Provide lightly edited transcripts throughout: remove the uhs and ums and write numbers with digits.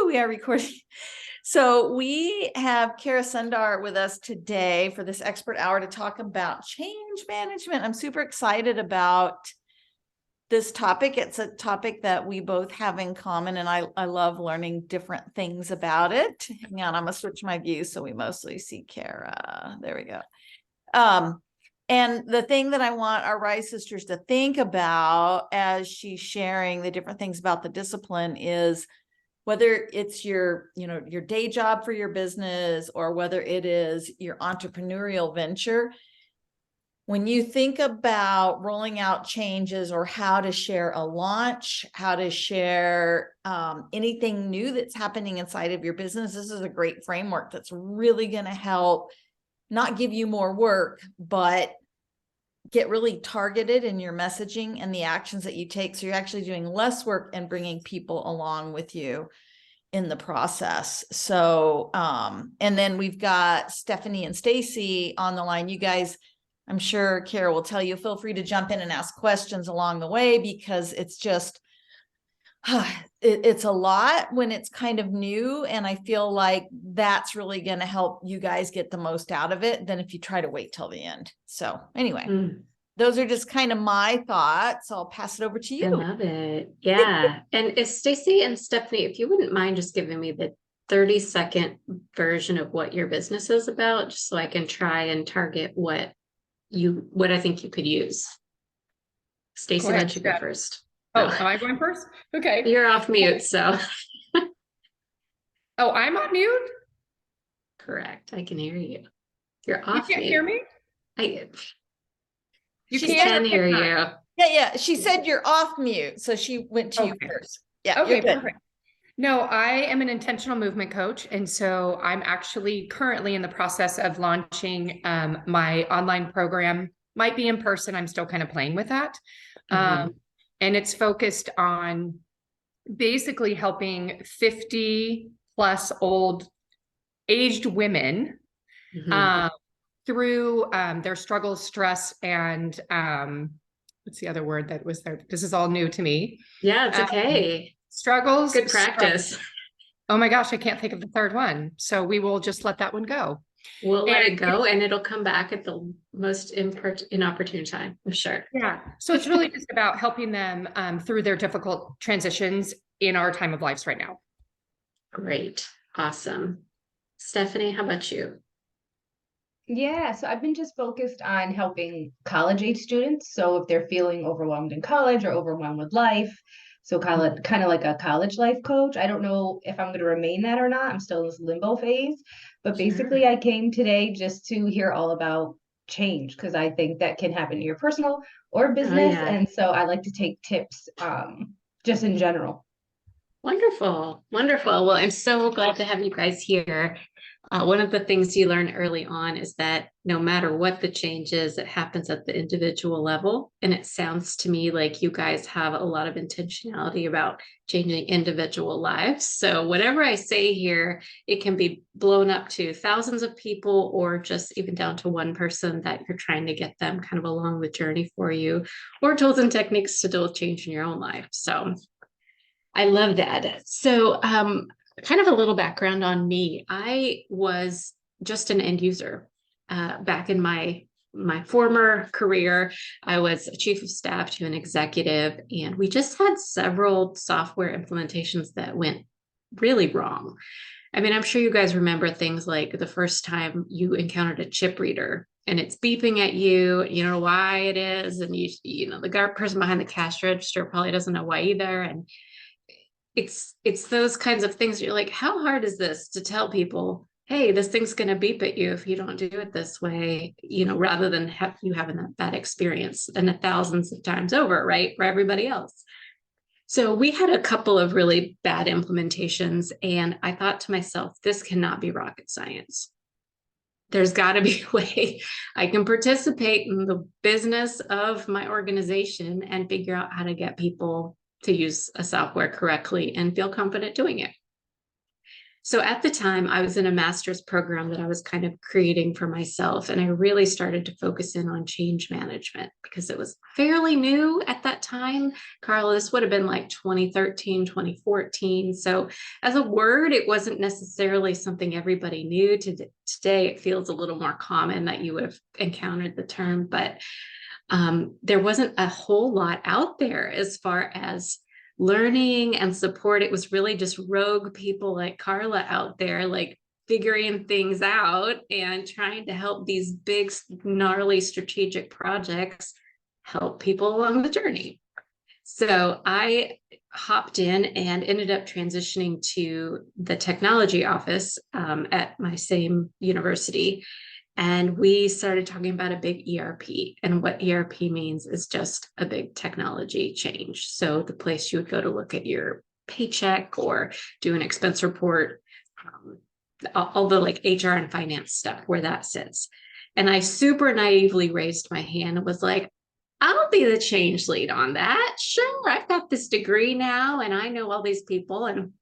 we are recording. So we have Kara Sundar with us today for this expert hour to talk about change management. I'm super excited about this topic. It's a topic that we both have in common, and I love learning different things about it. Hang on, I'm gonna switch my view so we mostly see Kara. There we go. And the thing that I want our Rise sisters to think about as she's sharing the different things about the discipline is whether it's your day job for your business or whether it is your entrepreneurial venture. When you think about rolling out changes or how to share a launch, how to share anything new that's happening inside of your business, this is a great framework that's really going to help not give you more work, but get really targeted in your messaging and the actions that you take. So you're actually doing less work and bringing people along with you in the process. So, and then we've got Stephanie and Stacy on the line. You guys, I'm sure Kara will tell you, feel free to jump in and ask questions along the way, because it's just, it's a lot when it's kind of new. And I feel like that's really going to help you guys get the most out of it than if you try to wait till the end. So anyway, those are just kind of my thoughts. I'll pass it over to you. I love it. Yeah. And if Stacy and Stephanie, if you wouldn't mind just giving me the 30-second version of what your business is about, just so I can try and target what I think you could use. Stacy, why don't you go first? Oh, am I going first? Okay. You're off mute, so. Oh, I'm on mute? Correct. I can hear you. You're off mute. You can't hear me? You can hear you. Yeah. She said you're off mute, so she went to you first. Yeah. Okay, perfect. No, I am an intentional movement coach. And so I'm actually currently in the process of launching my online program. Might be in person. I'm still kind of playing with that. And it's focused on basically helping 50 plus aged women through their struggles, stress, and what's the other word that was there? This is all new to me. Yeah, it's okay. Struggles. Good practice. Oh my gosh, I can't think of the third one. So we will just let that one go. We'll let it go, and it'll come back at the most inopportune time, I'm sure. Yeah. So it's really just about helping them through their difficult transitions in our time of lives right now. Great. Awesome. Stephanie, how about you? Yeah, so I've been just focused on helping college age students. So if they're feeling overwhelmed in college or overwhelmed with life, so kind of like a college life coach. I don't know if I'm going to remain that or not. I'm still in this limbo phase. But basically, I came today just to hear all about change, because I think that can happen in your personal or business. And so I like to take tips just in general. Wonderful. Wonderful. Well, I'm so glad to have you guys here. One of the things you learn early on is that no matter what the change is, it happens at the individual level. And it sounds to me like you guys have a lot of intentionality about changing individual lives. So whatever I say here, it can be blown up to thousands of people, or just even down to one person that you're trying to get them kind of along the journey for you, or tools and techniques to do change in your own life. So I love that. So, kind of a little background on me. I was just an end user back in my former career. I was a chief of staff to an executive, and we just had several software implementations that went really wrong. I mean, I'm sure you guys remember things like the first time you encountered a chip reader and it's beeping at you, you know why it is, and the person behind the cash register probably doesn't know why either. And it's those kinds of things. You're like, how hard is this to tell people, hey, this thing's going to beep at you if you don't do it this way, rather than you having that bad experience and thousands of times over, right, for everybody else. So we had a couple of really bad implementations, and I thought to myself, this cannot be rocket science. There's got to be a way I can participate in the business of my organization and figure out how to get people to use a software correctly and feel confident doing it. So at the time, I was in a master's program that I was kind of creating for myself. And I really started to focus in on change management because it was fairly new at that time. Carla, this would have been like 2013, 2014. So as a word, it wasn't necessarily something everybody knew. Today, it feels a little more common that you would have encountered the term, but there wasn't a whole lot out there as far as learning and support. It was really just rogue people like Carla out there, like figuring things out and trying to help these big, gnarly strategic projects help people along the journey. So I hopped in and ended up transitioning to the technology office at my same university. And we started talking about a big ERP. And what ERP means is just a big technology change. So the place you would go to look at your paycheck or do an expense report, all the like HR and finance stuff, where that sits. And I super naively raised my hand and was like, I'll be the change lead on that. Sure, I've got this degree now and I know all these people. And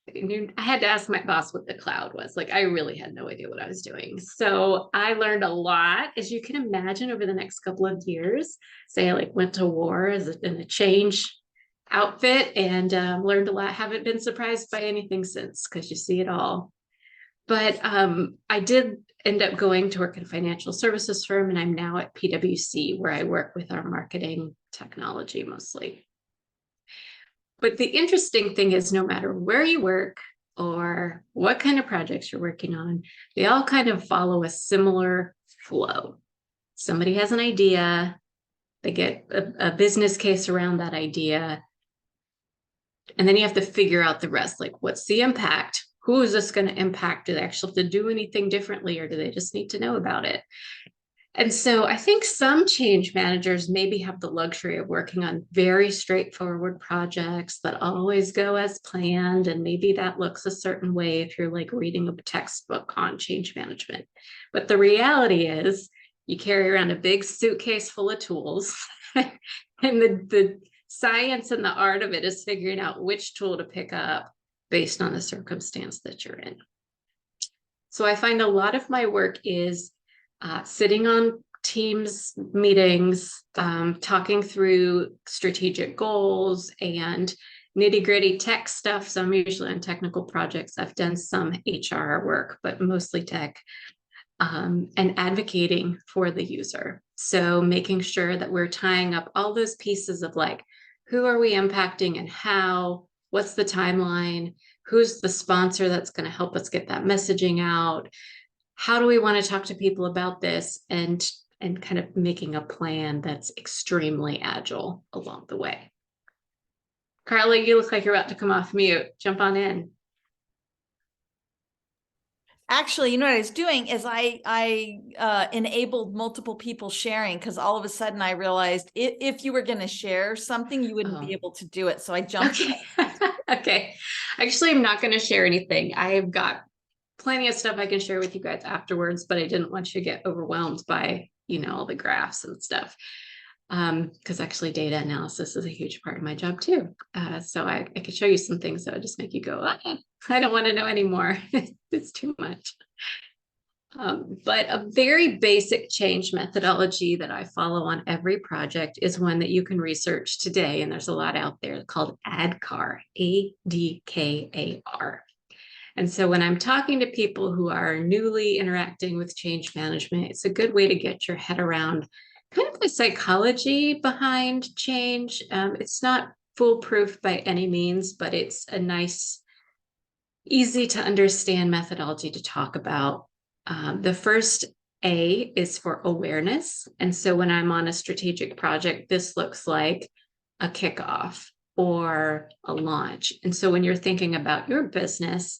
I had to ask my boss what the cloud was. Like, I really had no idea what I was doing. So I learned a lot, as you can imagine, over the next couple of years. Say I like went to war in a change outfit and learned a lot. Haven't been surprised by anything since, because you see it all. But I did end up going to work at a financial services firm, and I'm now at PwC, where I work with our marketing technology mostly. But the interesting thing is, no matter where you work or what kind of projects you're working on, they all kind of follow a similar flow. Somebody has an idea, they get a business case around that idea, and then you have to figure out the rest. Like, what's the impact? Who is this going to impact? Do they actually have to do anything differently, or do they just need to know about it? And so I think some change managers maybe have the luxury of working on very straightforward projects that always go as planned. And maybe that looks a certain way if you're like reading a textbook on change management. But the reality is you carry around a big suitcase full of tools and the science and the art of it is figuring out which tool to pick up based on the circumstance that you're in. So I find a lot of my work is sitting on Teams meetings, talking through strategic goals and nitty-gritty tech stuff. So I'm usually on technical projects. I've done some HR work, but mostly tech, and advocating for the user. So making sure that we're tying up all those pieces of like, who are we impacting and how, what's the timeline, who's the sponsor that's going to help us get that messaging out, how do we want to talk to people about this, and kind of making a plan that's extremely agile along the way. Carla, you look like you're about to come off mute. Jump on in. Actually, you know what I was doing is I enabled multiple people sharing, because all of a sudden I realized if you were going to share something, you wouldn't be able to do it. So I jumped. Okay. Okay. Actually, I'm not going to share anything. I've got plenty of stuff I can share with you guys afterwards, but I didn't want you to get overwhelmed by, all the graphs and stuff. Because actually data analysis is a huge part of my job too. So I could show you some things that would just make you go, I don't want to know anymore. It's too much. But a very basic change methodology that I follow on every project is one that you can research today. And there's a lot out there called ADKAR, ADKAR. And so when I'm talking to people who are newly interacting with change management, it's a good way to get your head around kind of the psychology behind change. It's not foolproof by any means, but it's a nice, easy to understand methodology to talk about. The first A is for awareness. And so when I'm on a strategic project, this looks like a kickoff or a launch. And so when you're thinking about your business,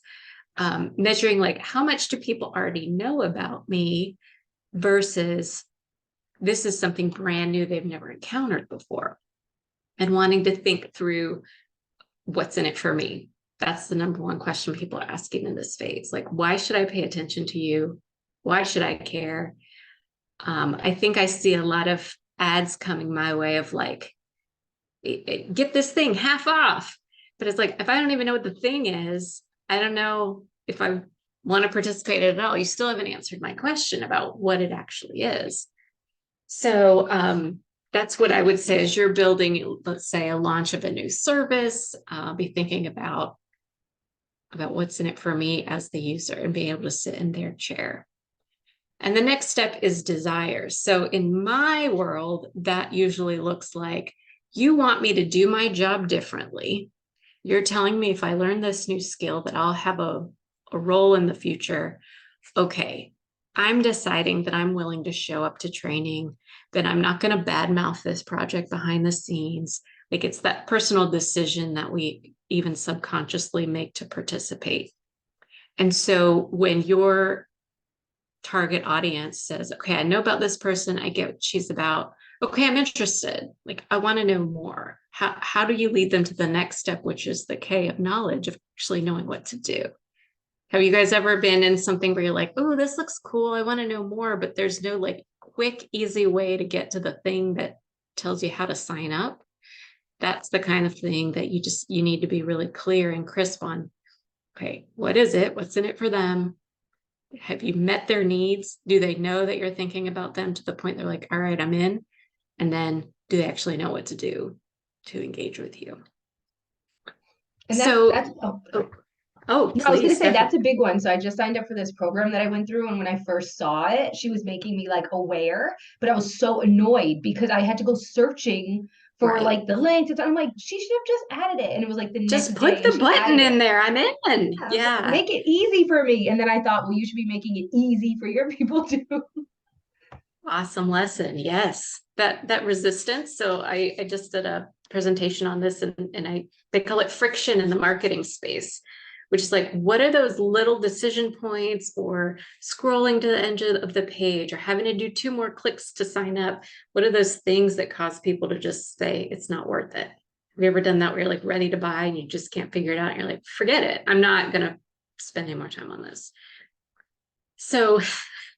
measuring like how much do people already know about me versus this is something brand new they've never encountered before, and wanting to think through what's in it for me. That's the number one question people are asking in this phase. Like, why should I pay attention to you? Why should I care? I think I see a lot of ads coming my way of like, get this thing half off. But it's like, if I don't even know what the thing is, I don't know if I want to participate at all. You still haven't answered my question about what it actually is. So that's what I would say as you're building, let's say, a launch of a new service, be thinking about what's in it for me as the user and being able to sit in their chair. And the next step is desires. So in my world, that usually looks like you want me to do my job differently. You're telling me if I learn this new skill that I'll have a role in the future. Okay, I'm deciding that I'm willing to show up to training, that I'm not going to badmouth this project behind the scenes. Like it's that personal decision that we even subconsciously make to participate. And so when your target audience says, okay, I know about this person, I get what she's about. Okay, I'm interested. Like, I want to know more. How do you lead them to the next step, which is the K of knowledge of actually knowing what to do? Have you guys ever been in something where you're like, oh, this looks cool, I want to know more, but there's no like quick, easy way to get to the thing that tells you how to sign up? That's the kind of thing that you need to be really clear and crisp on. Okay, what is it? What's in it for them? Have you met their needs? Do they know that you're thinking about them to the point they're like, all right, I'm in? And then do they actually know what to do to engage with you? And So, that's oh, no, I was please, gonna say Stephanie. that's a big one. So I just signed up for this program that I went through, and when I first saw it, she was making me like aware, but I was so annoyed because I had to go searching for Right. like the links. I'm like, she should have just added it, and it was like the Just next put day, the and she button added in it. there. I'm in. I was like, Yeah. make it easy for me. And then I thought, well, you should be making it easy for your people too. Awesome lesson. Yes. That resistance. So I just did a presentation on this, and they call it friction in the marketing space, which is like, what are those little decision points, or scrolling to the end of the page, or having to do 2 more clicks to sign up? What are those things that cause people to just say it's not worth it? Have you ever done that where you're like ready to buy and you just can't figure it out? And you're like, forget it. I'm not going to spend any more time on this. So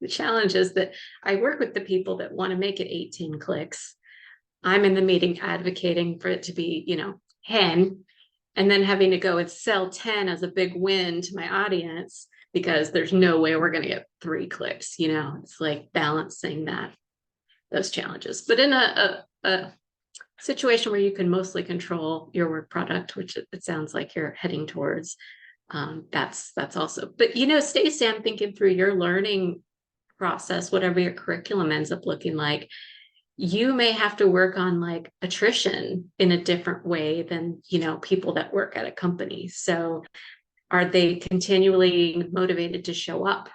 the challenge is that I work with the people that want to make it 18 clicks. I'm in the meeting advocating for it to be, 10, and then having to go and sell 10 as a big win to my audience because there's no way we're going to get 3 clicks. It's like balancing those challenges. But in a situation where you can mostly control your work product, which it sounds like you're heading towards, that's also. But Stacey, I'm thinking through your learning process, whatever your curriculum ends up looking like, you may have to work on like attrition in a different way than people that work at a company. So are they continually motivated to show up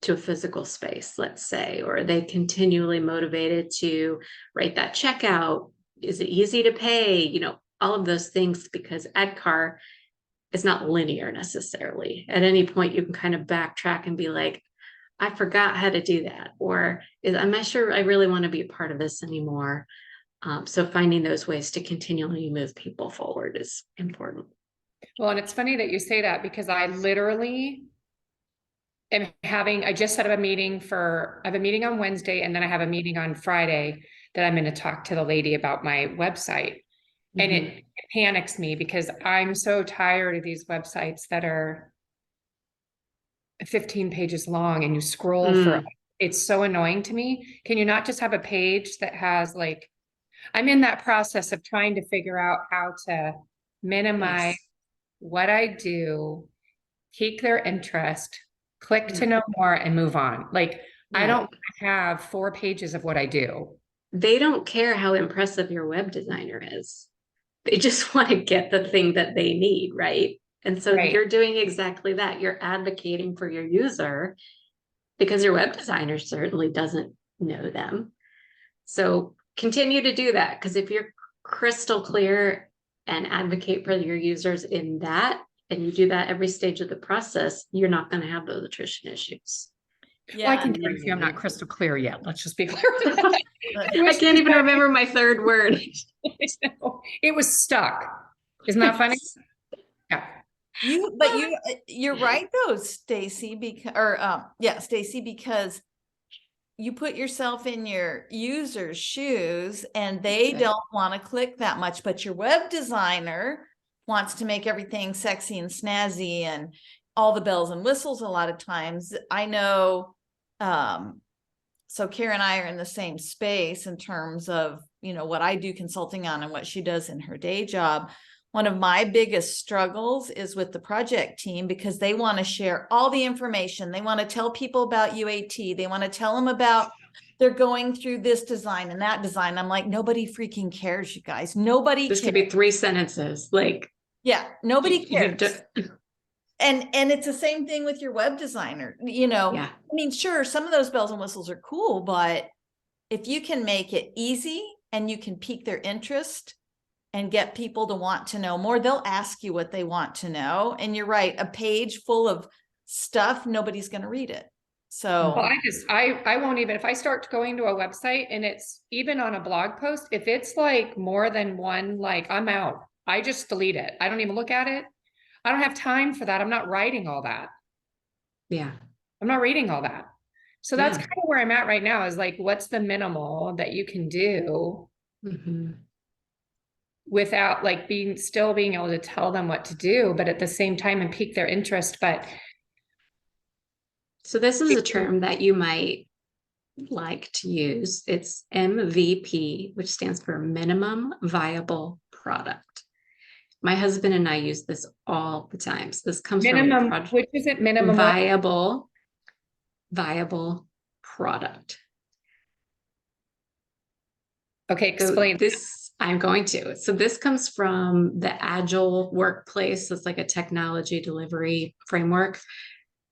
to a physical space, let's say, or are they continually motivated to write that checkout? Is it easy to pay? All of those things, because AdCar is not linear necessarily. At any point you can kind of backtrack and be like, I forgot how to do that, or I'm not sure I really want to be a part of this anymore. So finding those ways to continually move people forward is important. Well, and it's funny that you say that, because I literally I just set up a meeting I have a meeting on Wednesday, and then I have a meeting on Friday that I'm going to talk to the lady about my website. And it panics me because I'm so tired of these websites that are 15 pages long and you scroll for, it's so annoying to me. Can you not just have a page that has like, I'm in that process of trying to figure out how to minimize what I do, pique their interest, click to know more, and move on. Like, I don't have 4 pages of what I do. They don't care how impressive your web designer is. They just want to get the thing that they need, right? And so you're doing exactly that. You're advocating for your user because your web designer certainly doesn't know them. So continue to do that, because if you're crystal clear and advocate for your users in that, and you do that every stage of the process, you're not going to have those attrition issues. Yeah, well, I can guarantee you I'm not crystal clear yet. Let's just be clear. I can't even remember my third word. It was stuck. Isn't that funny? Yeah. You're right though, Stacey, because you put yourself in your user's shoes and they don't want to click that much, but your web designer wants to make everything sexy and snazzy and all the bells and whistles a lot of times. I know, so Kara and I are in the same space in terms of, you know, what I do consulting on and what she does in her day job. One of my biggest struggles is with the project team because they want to share all the information. They want to tell people about UAT. They want to tell them about they're going through this design and that design. I'm like, nobody freaking cares, you guys. Nobody This cares. could be 3 sentences. Like, Yeah, nobody cares. just, And it's the same thing with your web designer, you know. yeah. I mean, sure, some of those bells and whistles are cool, but if you can make it easy and you can pique their interest and get people to want to know more, they'll ask you what they want to know. And you're right, a page full of stuff, nobody's going to read it. So Well, I won't even, if I start going to a website and it's even on a blog post, if it's like more than one, like I'm out. I just delete it. I don't even look at it. I don't have time for that. I'm not writing all that. Yeah. I'm not reading all that. So that's Yeah. kind of where I'm at right now is like, what's the minimal that you can do Mm-hmm. without like still being able to tell them what to do, but at the same time and pique their interest. But So this is a term that you might like to use. It's MVP, which stands for minimum viable product. My husband and I use this all the time. So this comes minimum, from project which is it? Minimum viable product. Okay, explain. So this, I'm going to. So this comes from the Agile workplace. It's like a technology delivery framework.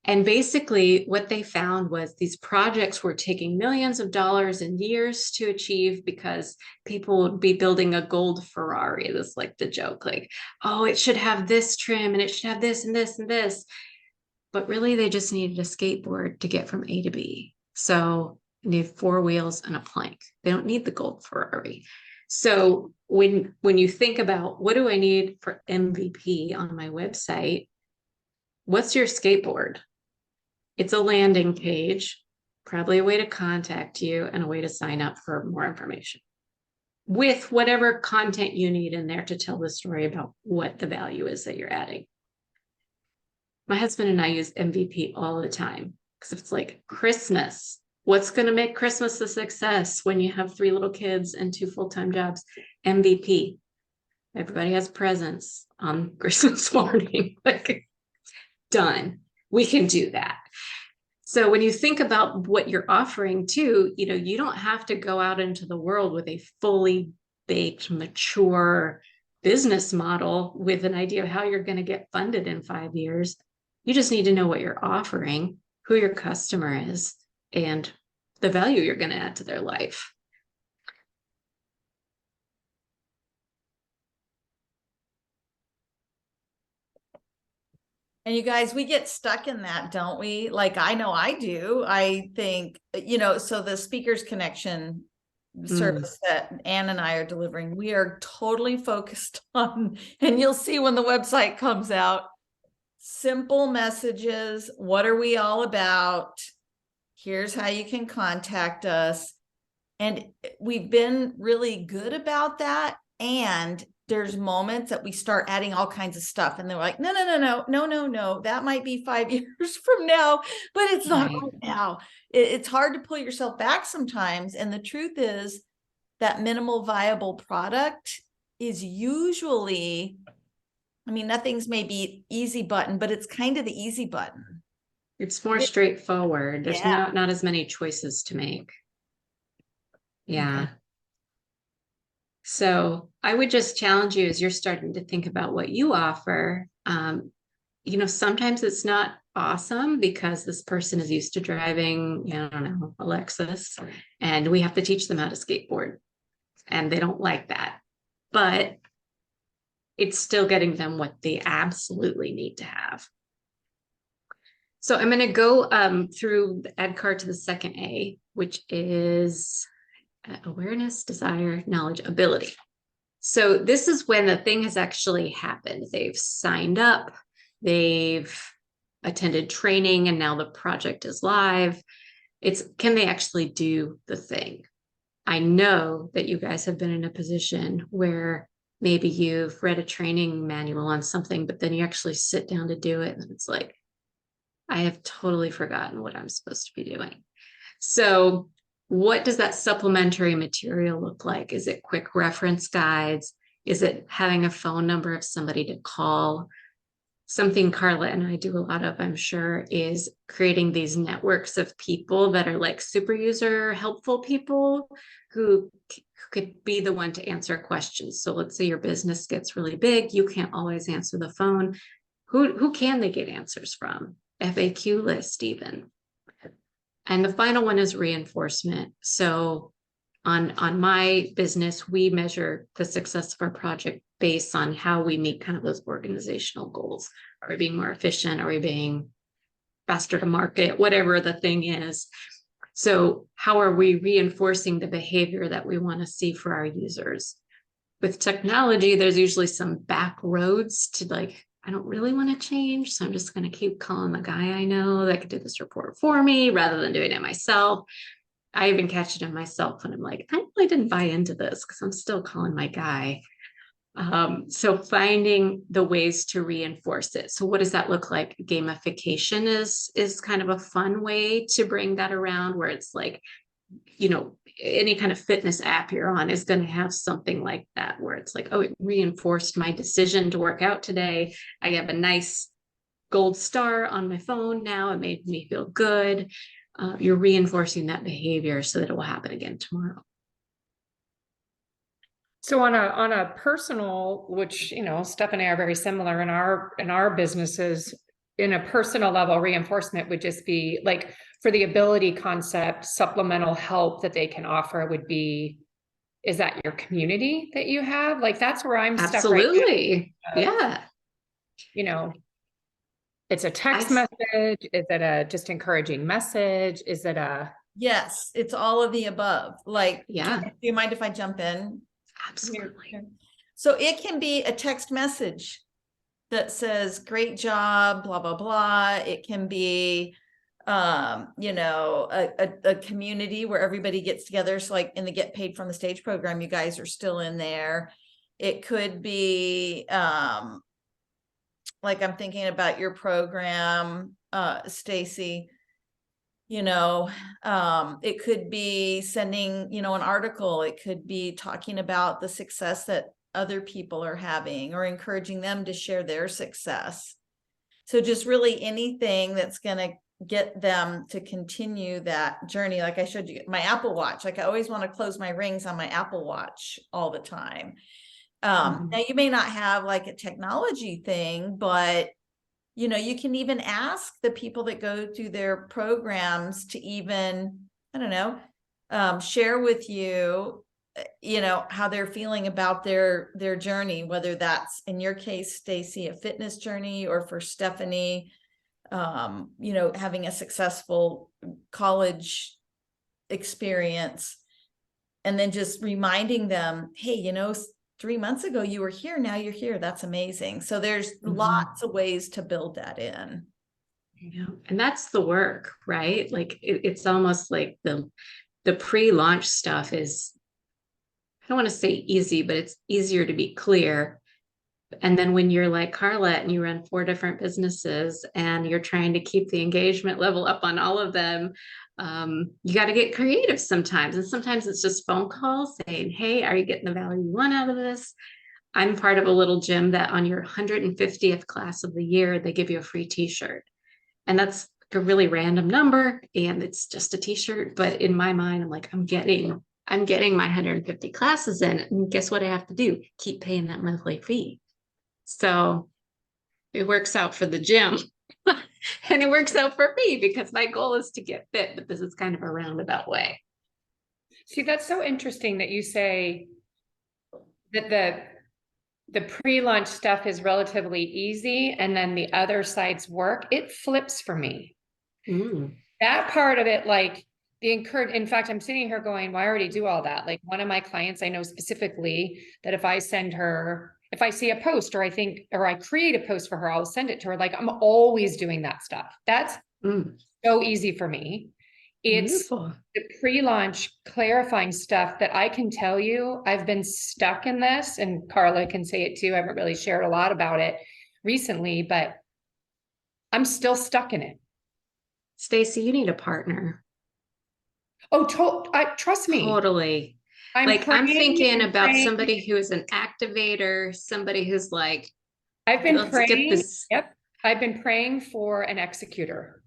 And basically what they found was these projects were taking millions of dollars and years to achieve because people would be building a gold Ferrari. That's like the joke, like, oh, it should have this trim and it should have this and this and this. But really they just needed a skateboard to get from A to B. So they need 4 wheels and a plank. They don't need the gold Ferrari. So when you think about what do I need for MVP on my website, what's your skateboard? It's a landing page, probably a way to contact you and a way to sign up for more information with whatever content you need in there to tell the story about what the value is that you're adding. My husband and I use MVP all the time because it's like Christmas. What's going to make Christmas a success when you have 3 little kids and 2 full-time jobs? MVP. Everybody has presents on Christmas morning. Like, done. We can do that. So when you think about what you're offering too, you know, you don't have to go out into the world with a fully baked, mature business model with an idea of how you're going to get funded in 5 years. You just need to know what you're offering, who your customer is, and the value you're going to add to their life. and you guys, we get stuck in that, don't we? Like, I know I do. I think, you know, so the Speakers Connection service that Ann and I are delivering, we are totally focused on, and you'll see when the website comes out, simple messages. What are we all about? Here's how you can contact us. And we've been really good about that. And there's moments that we start adding all kinds of stuff and they're like, no, that might be 5 years from now, but it's not right now. It's hard to pull yourself back sometimes. And the truth is that minimal viable product is usually, I mean, nothing's maybe easy button, but it's kind of the easy button. It's more straightforward. There's not as many choices to make. Yeah. Okay. So I would just challenge you as you're starting to think about what you offer. You know, sometimes it's not awesome because this person is used to driving, I don't know, a Lexus, and we have to teach them how to skateboard, and they don't like that. But it's still getting them what they absolutely need to have. So I'm going to go through the add card to the second A, which is awareness, desire, knowledge, ability. So this is when the thing has actually happened. They've signed up, they've attended training, and now the project is live. It's, can they actually do the thing? I know that you guys have been in a position where maybe you've read a training manual on something, but then you actually sit down to do it. And it's like, I have totally forgotten what I'm supposed to be doing. So what does that supplementary material look like? Is it quick reference guides? Is it having a phone number of somebody to call? Something Carla and I do a lot of, I'm sure, is creating these networks of people that are like super user helpful people who could be the one to answer questions. So let's say your business gets really big, you can't always answer the phone. Who can they get answers from? FAQ list even. And the final one is reinforcement. So on my business, we measure the success of our project based on how we meet kind of those organizational goals. Are we being more efficient? Are we being faster to market? Whatever the thing is. So how are we reinforcing the behavior that we want to see for our users? With technology, there's usually some back roads to like, I don't really want to change, so I'm just going to keep calling the guy I know that could do this report for me rather than doing it myself. I even catch it in myself when I'm like, I really didn't buy into this because I'm still calling my guy. So finding the ways to reinforce it. So what does that look like? Gamification is kind of a fun way to bring that around, where it's like, you know, any kind of fitness app you're on is going to have something like that, where it's like, oh, it reinforced my decision to work out today. I have a nice gold star on my phone now. It made me feel good. You're reinforcing that behavior so that it will happen again tomorrow. So on a personal, which, you know, Steph and I are very similar in our businesses, in a personal level, reinforcement would just be like, for the ability concept, supplemental help that they can offer would be, is that your community that you have? Like, that's where I'm stuck right now. Absolutely. Yeah. You know, it's a text message. Is it a just encouraging message? Is it a Yes, it's all of the above. Like, Yeah. do you mind if I jump in? Absolutely. So it can be a text message that says, great job, blah, blah, blah. It can be, you know, a community where everybody gets together. So like in the Get Paid from the Stage program, you guys are still in there. It could be, like I'm thinking about your program, Stacy, you know, it could be sending, you know, an article. It could be talking about the success that other people are having or encouraging them to share their success. So just really anything that's going to get them to continue that journey. Like I showed you my Apple Watch, like I always want to close my rings on my Apple Watch all the time. Now you may not have like a technology thing, but you know, you can even ask the people that go through their programs to even, I don't know, share with you, you know, how they're feeling about their journey, whether that's in your case, Stacy, a fitness journey, or for Stephanie, you know, having a successful college experience. And then just reminding them, hey, you know, 3 months ago you were here, now you're here. That's amazing. So there's lots of ways to build that in. Yeah. And that's the work, right? Like it's almost like the pre-launch stuff is, I don't want to say easy, but it's easier to be clear. And then when you're like Carla and you run 4 different businesses and you're trying to keep the engagement level up on all of them, you got to get creative sometimes. And sometimes it's just phone calls saying, hey, are you getting the value you want out of this? I'm part of a little gym that on your 150th class of the year, they give you a free t-shirt. And that's a really random number. And it's just a t-shirt. But in my mind, I'm like, I'm getting my 150 classes in. And guess what I have to do? Keep paying that monthly fee. So it works out for the gym. And it works out for me because my goal is to get fit, but this is kind of a roundabout way. See, that's so interesting that you say that the pre-launch stuff is relatively easy and then the other sides work. It flips for me. That part of it, like in fact, I'm sitting here going, well, I already do all that. Like one of my clients, I know specifically that if I see a post or I create a post for her, I'll send it to her. Like I'm always doing that stuff. That's so easy for me. It's Beautiful. the pre-launch clarifying stuff that I can tell you, I've been stuck in this, and Carla can say it too. I haven't really shared a lot about it recently, but I'm still stuck in it. Stacy, you need a partner. Oh, trust me. Totally. I'm Like I'm praying thinking and about praying. somebody who is an activator, somebody who's like, I've been let's get praying. this. Yep. I've been praying for an executor.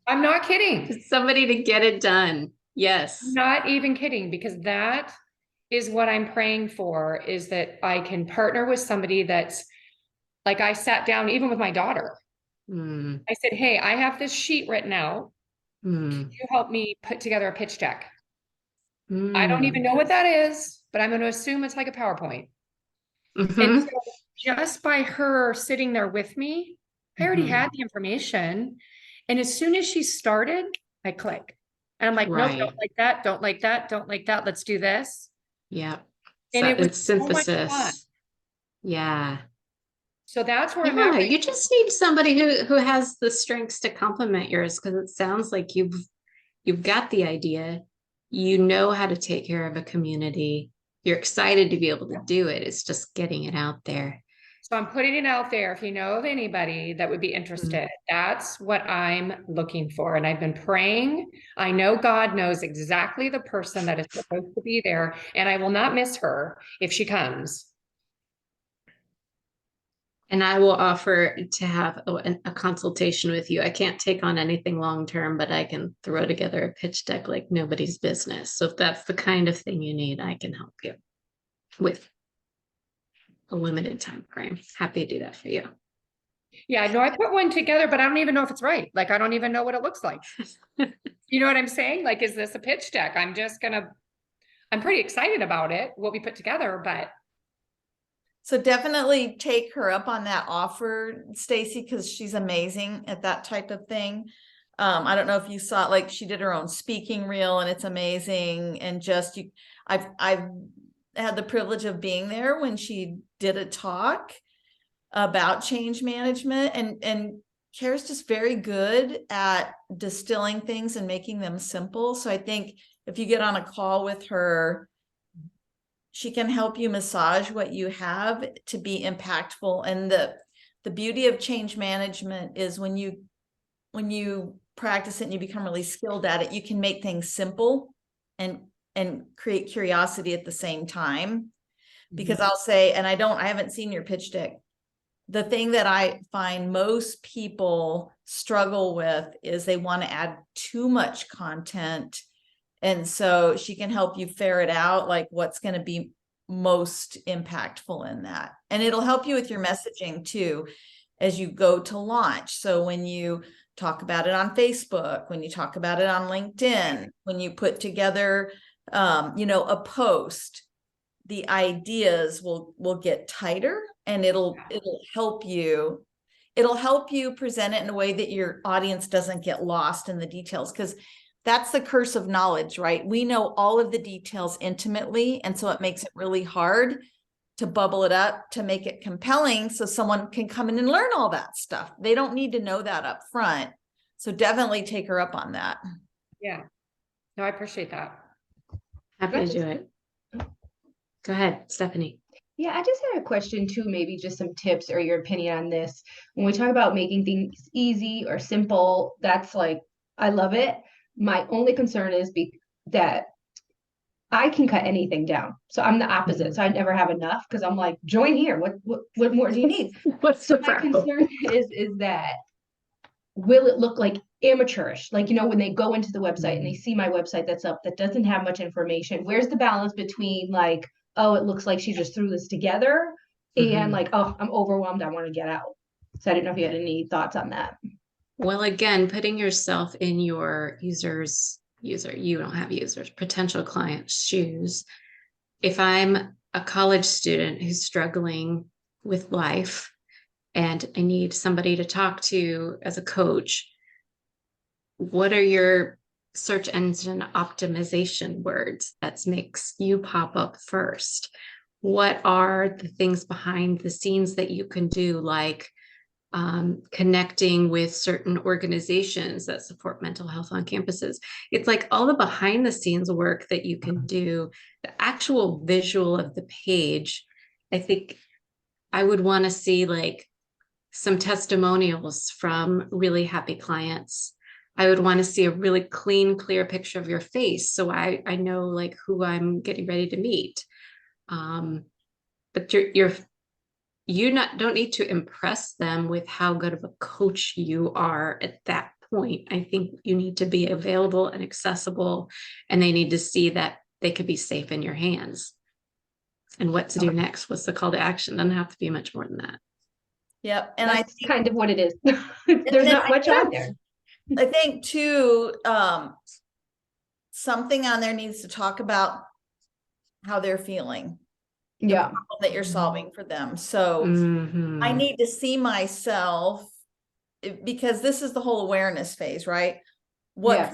I'm not kidding. Somebody to get it done. Yes. Not even kidding, because that is what I'm praying for, is that I can partner with somebody that's like, I sat down even with my daughter. Mm, I said, hey, I have this sheet written out. mm, You help me put together a pitch deck. I don't even mm. know what that is, but I'm going to assume it's like a PowerPoint. And Mhm, so just by her sitting there with me, I already mhm. had the information. And as soon as she started, I click. And I'm like, nope, Right. don't like that, don't like that, don't like that. Let's do this. Yeah. And So it was it's so much fun. synthesis. Yeah. So that's where I'm Yeah. at. You just need somebody who has the strengths to complement yours, because it sounds like you've got the idea. You know how to take care of a community. You're excited to be able to do it. It's just getting it out there. So I'm putting it out there. If you know of anybody that would be interested, that's what I'm looking for. And I've been praying. I know God knows exactly the person that is supposed to be there, and I will not miss her if she comes. And I will offer to have a consultation with you. I can't take on anything long term, but I can throw together a pitch deck like nobody's business. So if that's the kind of thing you need, I can help you with a limited time frame. Happy to do that for you. Yeah, I know I put one together, but I don't even know if it's right. Like, I don't even know what it looks like. You know what I'm saying? Like, is this a pitch deck? I'm pretty excited about it, what we put together, but So definitely take her up on that offer, Stacy, because she's amazing at that type of thing. I don't know if you saw, like, she did her own speaking reel, and it's amazing. And just I've had the privilege of being there when she did a talk about change management, and Kara's just very good at distilling things and making them simple. So I think if you get on a call with her, she can help you massage what you have to be impactful. And the beauty of change management is when you practice it and you become really skilled at it, you can make things simple and create curiosity at the same time. Because I'll say, and I haven't seen your pitch deck. The thing that I find most people struggle with is they want to add too much content. And so she can help you ferret out like what's going to be most impactful in that. And it'll help you with your messaging too, as you go to launch. So when you talk about it on Facebook, when you talk about it on LinkedIn, when you put together, a post, the ideas will get tighter, and it'll help you present it in a way that your audience doesn't get lost in the details, because that's the curse of knowledge, right? We know all of the details intimately, and so it makes it really hard to bubble it up to make it compelling so someone can come in and learn all that stuff. They don't need to know that up front. So definitely take her up on that. yeah. No, I appreciate that. Happy to do it. Go ahead, Stephanie. Yeah, I just had a question too, maybe just some tips or your opinion on this. When we talk about making things easy or simple, that's like, I love it. My only concern is that I can cut anything down. So I'm the opposite. So I never have enough, because I'm like, join here. What more do you need? What's So the my problem? concern is that, will it look like amateurish? Like, when they go into the website and they see my website that's up that doesn't have much information, where's the balance between like, oh, it looks like she just threw this together, and like, oh, I'm overwhelmed, I want to get out. So I didn't know if you had any thoughts on that. Well, again, putting yourself in your you don't have users, potential clients' shoes. If I'm a college student who's struggling with life and I need somebody to talk to as a coach, what are your search engine optimization words that makes you pop up first? What are the things behind the scenes that you can do, like connecting with certain organizations that support mental health on campuses. It's like all the behind the scenes work that you can do, the actual visual of the page. I think I would want to see like some testimonials from really happy clients. I would want to see a really clean, clear picture of your face, so I know like who I'm getting ready to meet. But don't need to impress them with how good of a coach you are at that point. I think you need to be available and accessible, and they need to see that they could be safe in your hands. And what to do next? What's the call to action? Doesn't have to be much more than that. Yep. And That's I think kind of what it is. There's not much on there. I think too, something on there needs to talk about how they're feeling, the Yeah. problem that you're solving for them. So I need to see myself, because this is the whole awareness phase, right? What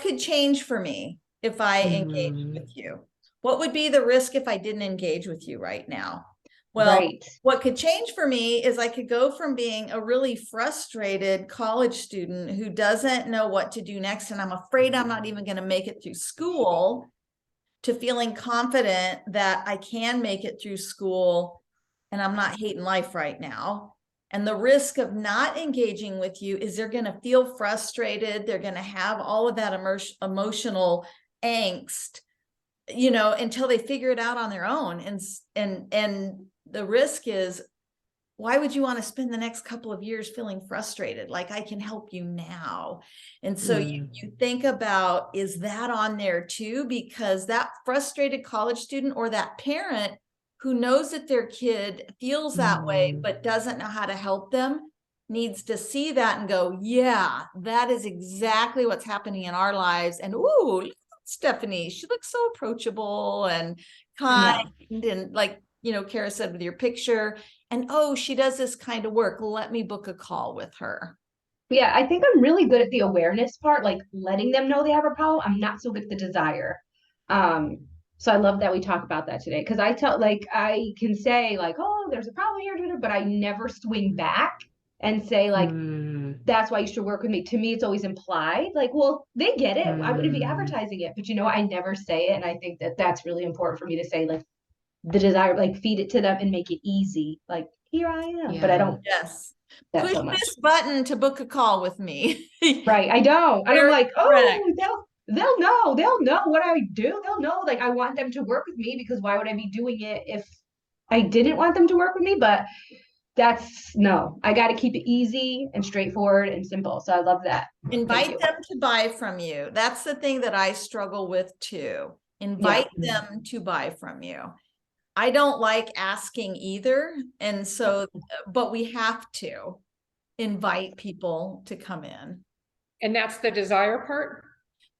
could change for me if I engage with you? What would be the risk if I didn't engage with you right now? Well, what could change for me is I could go from being a really frustrated college student who doesn't know what to do next, and I'm afraid I'm not even going to make it through school, to feeling confident that I can make it through school and I'm not hating life right now. And the risk of not engaging with you is they're going to feel frustrated. They're going to have all of that emotional angst, you know, until they figure it out on their own. And the risk is, why would you want to spend the next couple of years feeling frustrated? Like, I can help you now. And so you think about, is that on there too? Because that frustrated college student or that parent who knows that their kid feels that way, but doesn't know how to help them, needs to see that and go, yeah, that is exactly what's happening in our lives. And ooh, look at Stephanie, she looks so approachable and kind, and like, you know, Kara said with your picture, and oh, she does this kind of work. Let me book a call with her. Yeah, I think I'm really good at the awareness part, like letting them know they have a problem. I'm not so good at the desire. So I love that we talk about that today, because I can say like, oh, there's a problem here, but I never swing back and say like, that's why you should work with me. To me, it's always implied, like, well, they get it. I wouldn't be advertising it, but you know, I never say it. And I think that that's really important for me to say, like, the desire, like feed it to them and make it easy. Like, here I am, but I don't. Yes. Push so this button to book a call with me. Right. I don't. And I'm like, correct. oh, they'll know what I do. They'll know, like, I want them to work with me, because why would I be doing it if I didn't want them to work with me? But no, I got to keep it easy and straightforward and simple. So I love that. Invite them to buy from you. That's the thing that I struggle with too. Invite them to buy from you. I don't like asking either. And so, but we have to invite people to come in. And that's the desire part?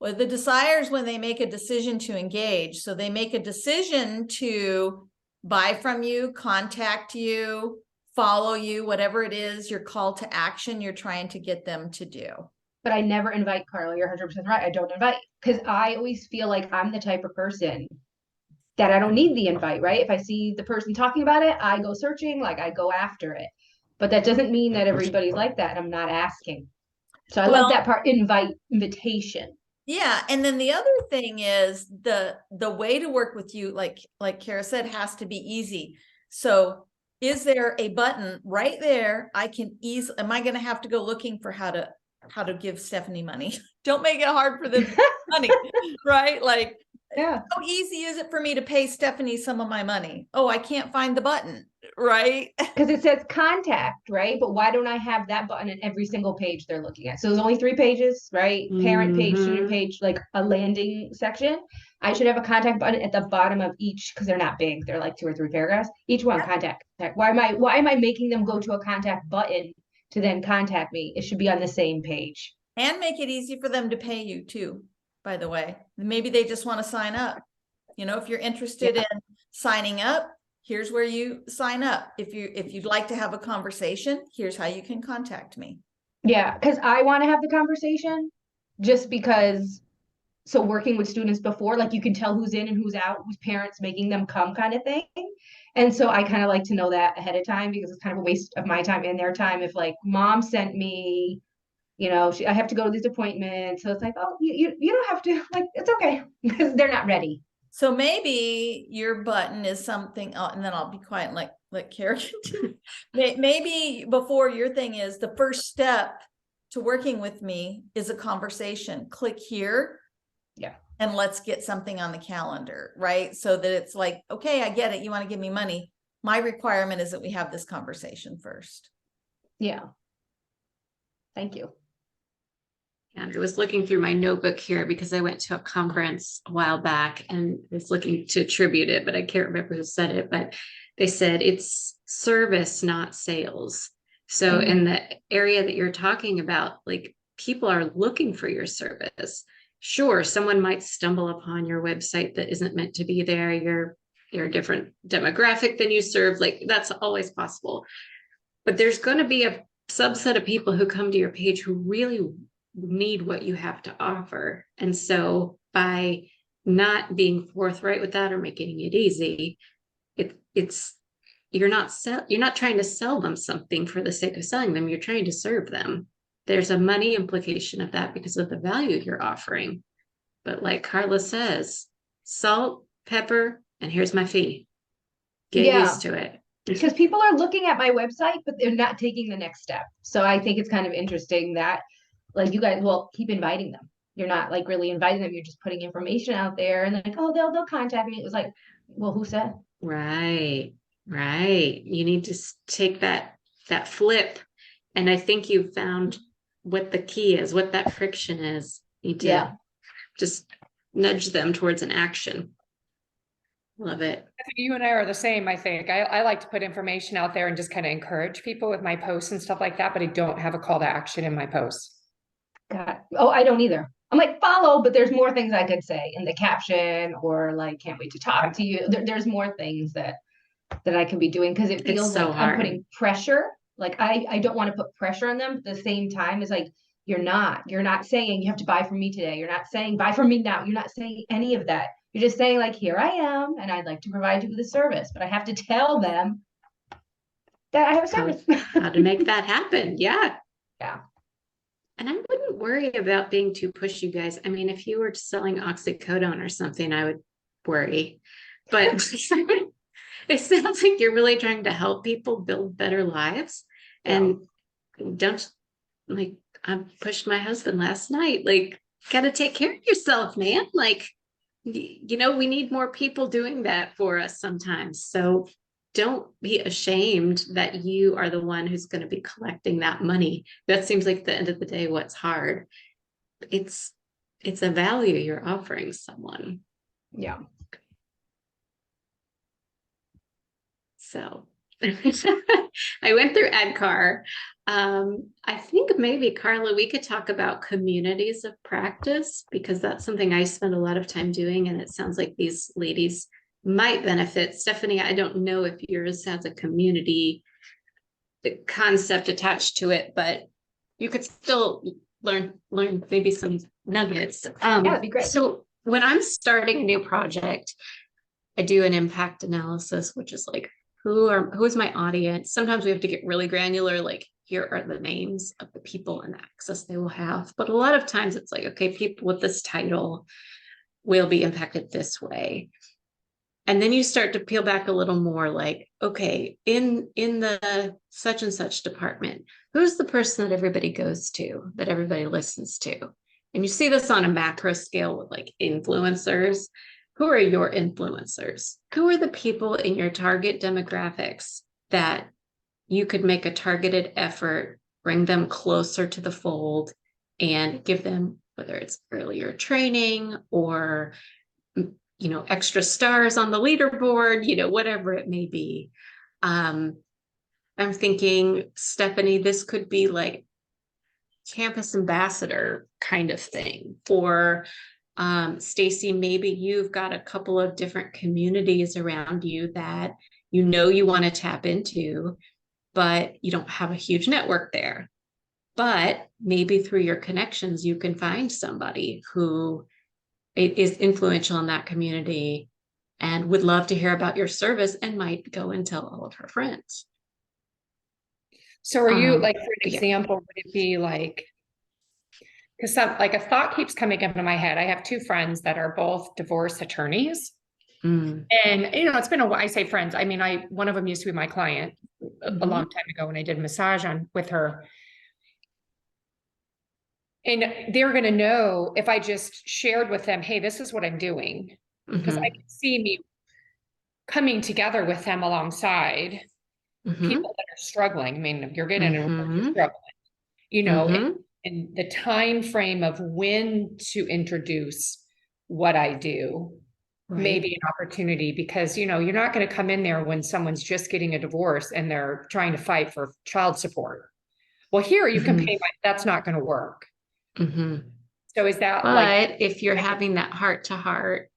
Well, the desire is when they make a decision to engage. So they make a decision to buy from you, contact you, follow you, whatever it is, your call to action you're trying to get them to do. But I never invite, Carla. You're 100% right. I don't invite, because I always feel like I'm the type of person that I don't need the invite, right? If I see the person talking about it, I go searching, like I go after it. But that doesn't mean that everybody's like that. I'm not asking. So I love that part, invitation. Yeah. And then the other thing is the way to work with you, like Kara said, has to be easy. So is there a button right there? I can am I going to have to go looking for how to give Stephanie money? Don't make it hard for them to get money, right? Like, yeah. How easy is it for me to pay Stephanie some of my money? Oh, I can't find the button, right? Because it says contact, right? But why don't I have that button in every single page they're looking at? So there's only 3 pages, right? Parent page, student page, like a landing section. I should have a contact button at the bottom of each, because they're not big. They're like 2 or 3 paragraphs. Each one, contact. Why am I making them go to a contact button to then contact me? It should be on the same page. And make it easy for them to pay you too, by the way. Maybe they just want to sign up. You know, if you're interested in signing up, here's where you sign up. If you'd like to have a conversation, here's how you can contact me. Yeah, because I want to have the conversation, just because So working with students before, like you can tell who's in and who's out, whose parents making them come kind of thing. And so I kind of like to know that ahead of time because it's kind of a waste of my time and their time. If like mom sent me, I have to go to these appointments. So it's like, oh, you don't have to, like, it's okay because they're not ready. So maybe your button is something, and then I'll be quiet and let Kara continue. Maybe before your thing is the first step to working with me is a conversation. Click here. Yeah. And let's get something on the calendar, right? So that it's like, okay, I get it. You want to give me money. My requirement is that we have this conversation first. Yeah. Thank you. And I was looking through my notebook here because I went to a conference a while back and was looking to attribute it, but I can't remember who said it, but they said it's service, not sales. So in the area that you're talking about, like people are looking for your service. Sure, someone might stumble upon your website that isn't meant to be there. You're a different demographic than you serve. Like that's always possible. But there's going to be a subset of people who come to your page who really need what you have to offer. And so by not being forthright with that or making it easy, you're not trying to sell them something for the sake of selling them. You're trying to serve them. There's a money implication of that because of the value you're offering. But like Carla says, salt, pepper, and here's my fee. Get used to it. Because people are looking at my website, but they're not taking the next step. So I think it's kind of interesting that like you guys will keep inviting them. You're not like really inviting them. You're just putting information out there and like, oh, they'll contact me. It was like, well, who said? Right. You need to take that flip. And I think you found what the key is, what that friction is. You need to just nudge them towards an action. Love it. You and I are the same, I think. I like to put information out there and just kind of encourage people with my posts and stuff like that, but I don't have a call to action in my posts. God. Oh, I don't either. I'm like, follow, but there's more things I could say in the caption or like, can't wait to talk to you. There's more things that I can be doing because it feels so like hard. I'm putting pressure. Like I don't want to put pressure on them. But at the same time, it's like, you're not saying you have to buy from me today. You're not saying buy from me now. You're not saying any of that. You're just saying like, here I am, and I'd like to provide you with a service, but I have to tell them that I have a service. How to make that happen. Yeah. Yeah. And I wouldn't worry about being too pushy, guys. I mean, if you were selling oxycodone or something, I would worry. But it sounds like you're really trying to help people build better lives. And don't, like, I pushed my husband last night, like, gotta take care of yourself, man. Like, we need more people doing that for us sometimes. So don't be ashamed that you are the one who's going to be collecting that money. That seems like at the end of the day, what's hard. It's a value you're offering someone. Yeah. So I went through EdCar. I think maybe Carla, we could talk about communities of practice because that's something I spend a lot of time doing. And it sounds like these ladies might benefit. Stephanie, I don't know if yours has a community concept attached to it, but you could still learn maybe some nuggets. That'd be great. So when I'm starting a new project, I do an impact analysis, which is like, who is my audience? Sometimes we have to get really granular, like here are the names of the people and access they will have. But a lot of times it's like, okay, people with this title will be impacted this way. And then you start to peel back a little more like, okay, in the such and such department, who's the person that everybody goes to, that everybody listens to? And you see this on a macro scale with like influencers. Who are your influencers? Who are the people in your target demographics that you could make a targeted effort, bring them closer to the fold and give them, whether it's earlier training or extra stars on the leaderboard, whatever it may be. I'm thinking, Stephanie, this could be like campus ambassador kind of thing. For Stacy, maybe you've got a couple of different communities around you that you want to tap into, but you don't have a huge network there. But maybe through your connections, you can find somebody who it is influential in that community and would love to hear about your service and might go and tell all of her friends. So are you, like, for an yeah. example, would it be like, because some, like, a thought keeps coming up in my head. I have two friends that are both divorce attorneys. Mm, And, it's been a while. I say friends. I mean, one of them used to be my client a long time ago when I did massage with her. And they're going to know if I just shared with them, hey, this is what I'm doing. Because I can see me coming together with them alongside people that are struggling. I mean, if you're getting you're struggling, and the time frame of when to introduce what I do may be an opportunity, because you're not going to come in there when someone's just getting a divorce and they're trying to fight for child support. Well, here you can pay that's not going to work. So is that but if you're having that heart to heart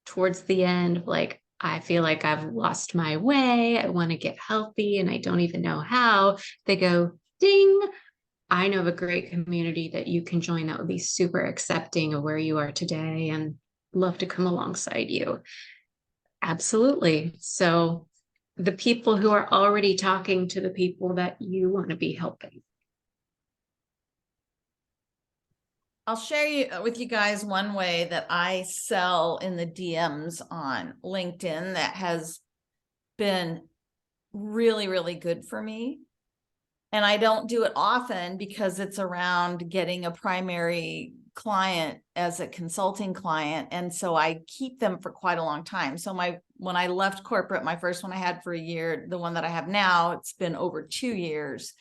towards the end, like, I feel like I've lost my way, I want to get healthy and I don't even know how, they go, ding, I know of a great community that you can join that would be super accepting of where you are today and love to come alongside you. Absolutely. So the people who are already talking to the people that you want to be helping. I'll share with you guys one way that I sell in the DMs on LinkedIn that has been really, really good for me. And I don't do it often because it's around getting a primary client as a consulting client. And so I keep them for quite a long time. So when I left corporate, my first one I had for a year, the one that I have now, it's been over 2 years.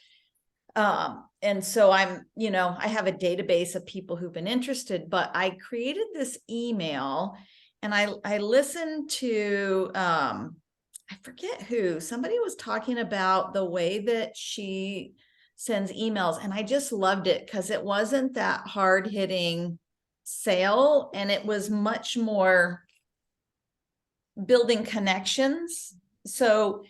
And so I have a database of people who've been interested, but I created this email and I listened to, I forget who, somebody was talking about the way that she sends emails. And I just loved it because it wasn't that hard hitting sale. And it was much more building connections. So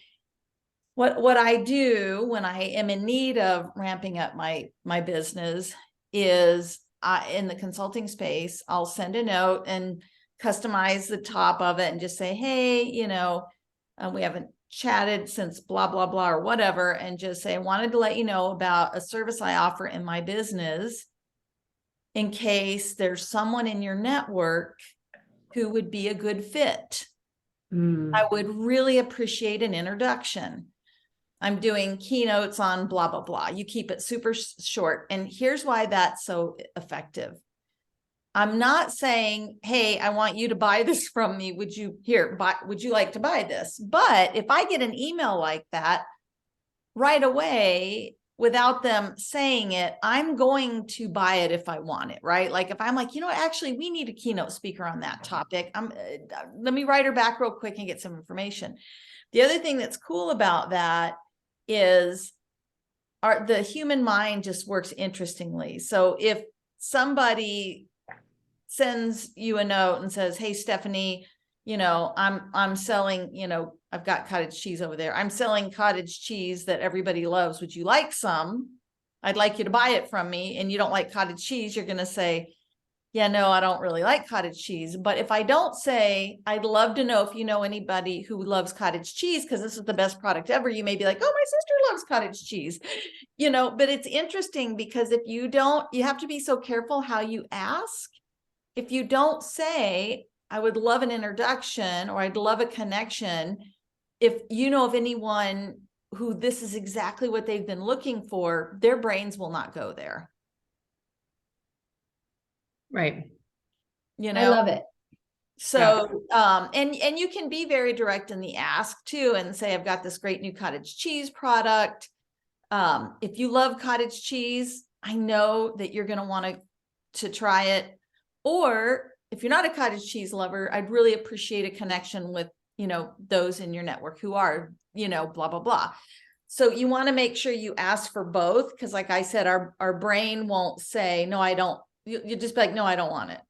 what I do when I am in need of ramping up my business is in the consulting space, I'll send a note and customize the top of it and just say, hey, we haven't chatted since blah, blah, blah, or whatever. And just say, I wanted to let you know about a service I offer in my business in case there's someone in your network who would be a good fit. I would really appreciate an introduction. I'm doing keynotes on blah, blah, blah. You keep it super short. And here's why that's so effective. I'm not saying, hey, I want you to buy this from me. Would you like to buy this? But if I get an email like that right away, without them saying it, I'm going to buy it if I want it, right? Like if I'm like, actually, we need a keynote speaker on that topic. Let me write her back real quick and get some information. The other thing that's cool about that is the human mind just works interestingly. So if somebody sends you a note and says, hey, Stephanie, I'm selling, I've got cottage cheese over there. I'm selling cottage cheese that everybody loves. Would you like some? I'd like you to buy it from me. And you don't like cottage cheese. You're going to say, yeah, no, I don't really like cottage cheese. But if I don't say, I'd love to know if you know anybody who loves cottage cheese, because this is the best product ever, you may be like, oh, my sister loves cottage cheese, but it's interesting because if you don't, you have to be so careful how you ask. If you don't say, I would love an introduction or I'd love a connection, if you know of anyone who this is exactly what they've been looking for, their brains will not go there. right. I love it. So, and you can be very direct in the ask too, and say, I've got this great new cottage cheese product. If you love cottage cheese, I know that you're going to want to try it. Or if you're not a cottage cheese lover, I'd really appreciate a connection with, those in your network who are, blah, blah, blah. So you want to make sure you ask for both. Because like I said, our brain won't say, no, I don't. You just be like, no, I don't want it.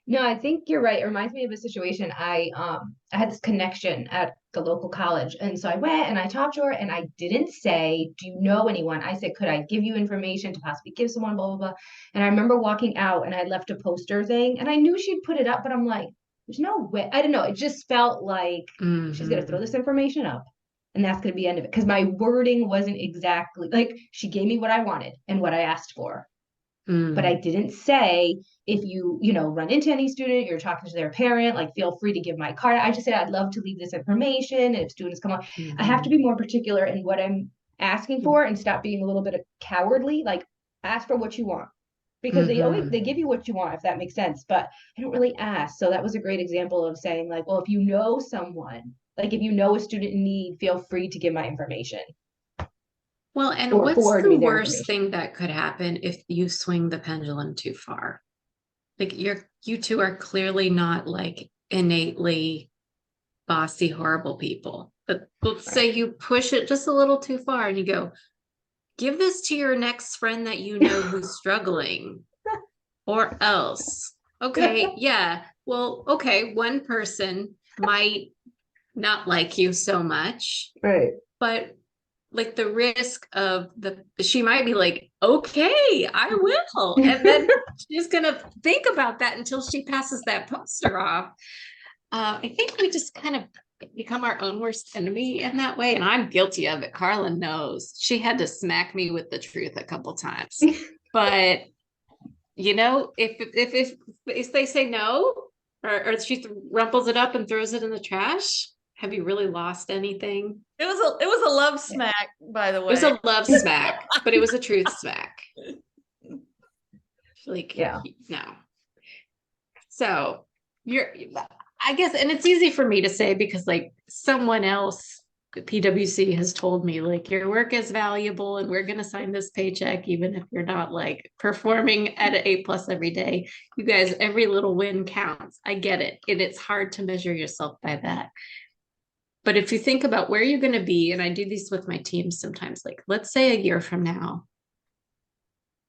No, I think you're right. It reminds me of a situation. I had this connection at the local college. And so I went and I talked to her, and I didn't say, do you know anyone? I said, could I give you information to possibly give someone, blah, blah, blah. And I remember walking out and I left a poster thing, and I knew she'd put it up, but I'm like, there's no way. I don't know. It just felt like she's going to throw this information up and that's going to be the end of it. Because my wording wasn't exactly like, she gave me what I wanted and what I asked for. But I didn't say, if you know, run into any student, you're talking to their parent, like, feel free to give my card. I just said, I'd love to leave this information. And if students come on, I have to be more particular in what I'm asking for and stop being a little bit of cowardly. Like, ask for what you want, because they give you what you want, if that makes sense. But I don't really ask. So that was a great example of saying, like, well, if you know someone, like, if you know a student in need, feel free to give my information. Well, and Or what's forward the me their worst information. thing that could happen if you swing the pendulum too far? Like, you two are clearly not like innately bossy, horrible people. But let's say you push it just a little too far and you go, give this to your next friend that you know who's struggling, or else. Okay, yeah. Well, okay, one person might not like you so much, Right. but like the risk of she might be like, okay, I will. And then she's gonna think about that until she passes that poster off. I think we just kind of become our own worst enemy in that way. And I'm guilty of it. Carla knows. She had to smack me with the truth a couple times. But you know, if they say no, or she rumples it up and throws it in the trash, have you really lost anything? It was a love smack, by the It way. was a love smack, but it was a truth smack. Like, Yeah. no. So I guess, and it's easy for me to say because like someone else, PwC has told me like, your work is valuable and we're going to sign this paycheck, even if you're not like performing at an A+ every day. You guys, every little win counts. I get it. And it's hard to measure yourself by that. But if you think about where you're going to be, and I do these with my teams sometimes, like, let's say a year from now,